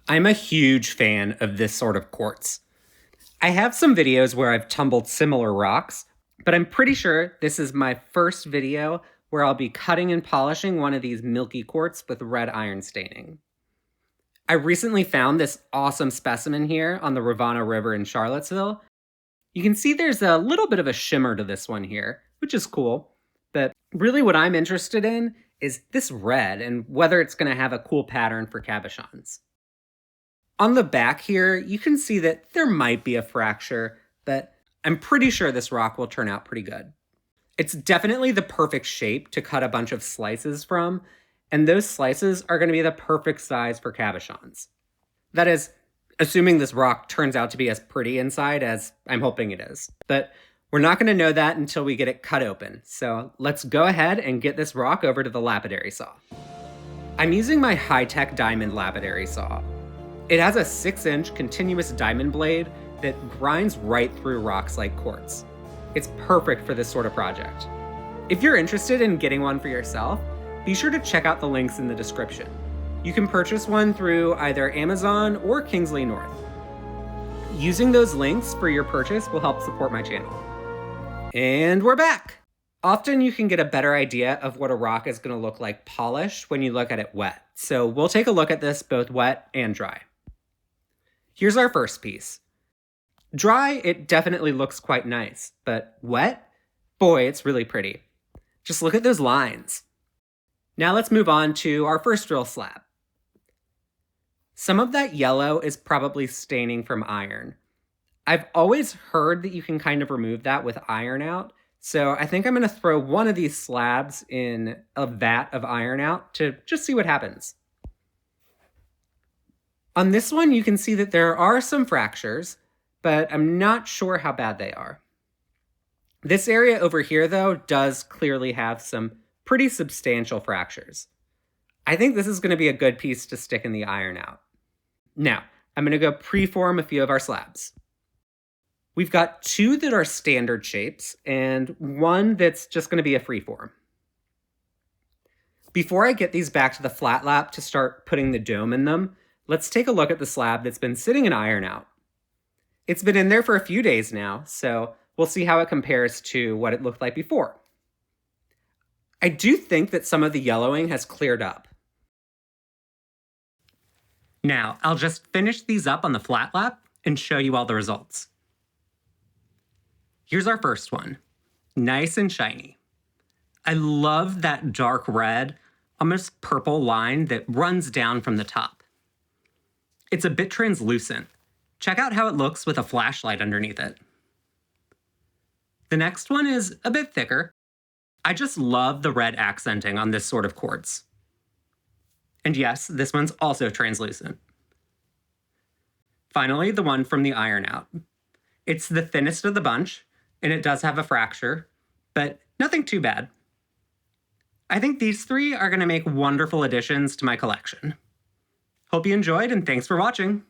I'm a huge fan of this sort of quartz. I have some videos where I've tumbled similar rocks, but I'm pretty sure this is my first video where I'll be cutting and polishing one of these milky quartz with red iron staining. I recently found this awesome specimen here on the Rivanna River in Charlottesville. You can see there's a little bit of a shimmer to this one here, which is cool, but really what I'm interested in is this red and whether it's going to have a cool pattern for cabochons. On the back here, you can see that there might be a fracture, but I'm pretty sure this rock will turn out pretty good. It's definitely the perfect shape to cut a bunch of slices from, and those slices are going to be the perfect size for cabochons. That is, assuming this rock turns out to be as pretty inside as I'm hoping it is. But we're not going to know that until we get it cut open, so let's go ahead and get this rock over to the lapidary saw. I'm using my high-tech diamond lapidary saw. It has a 6-inch continuous diamond blade that grinds right through rocks like quartz. It's perfect for this sort of project. If you're interested in getting one for yourself, be sure to check out the links in the description. You can purchase one through either Amazon or Kingsley North. Using those links for your purchase will help support my channel. And we're back! Often you can get a better idea of what a rock is going to look like polished when you look at it wet. So we'll take a look at this both wet and dry. Here's our first piece. Dry, it definitely looks quite nice, but wet? Boy, it's really pretty. Just look at those lines. Now let's move on to our first drill slab. Some of that yellow is probably staining from iron. I've always heard that you can kind of remove that with iron out, so I think I'm going to throw one of these slabs in a vat of iron out to just see what happens. On this one, you can see that there are some fractures, but I'm not sure how bad they are. This area over here, though, does clearly have some pretty substantial fractures. I think this is going to be a good piece to stick in the iron out. Now, I'm going to go preform a few of our slabs. We've got two that are standard shapes and one that's just going to be a freeform. Before I get these back to the flat lap to start putting the dome in them, let's take a look at the slab that's been sitting in iron out. It's been in there for a few days now, so we'll see how it compares to what it looked like before. I do think that some of the yellowing has cleared up. Now, I'll just finish these up on the flat lap and show you all the results. Here's our first one. Nice and shiny. I love that dark red, almost purple line that runs down from the top. It's a bit translucent. Check out how it looks with a flashlight underneath it. The next one is a bit thicker. I just love the red accenting on this sort of quartz. And yes, this one's also translucent. Finally, the one from the iron out. It's the thinnest of the bunch, and it does have a fracture, but nothing too bad. I think these three are going to make wonderful additions to my collection. Hope you enjoyed, and thanks for watching.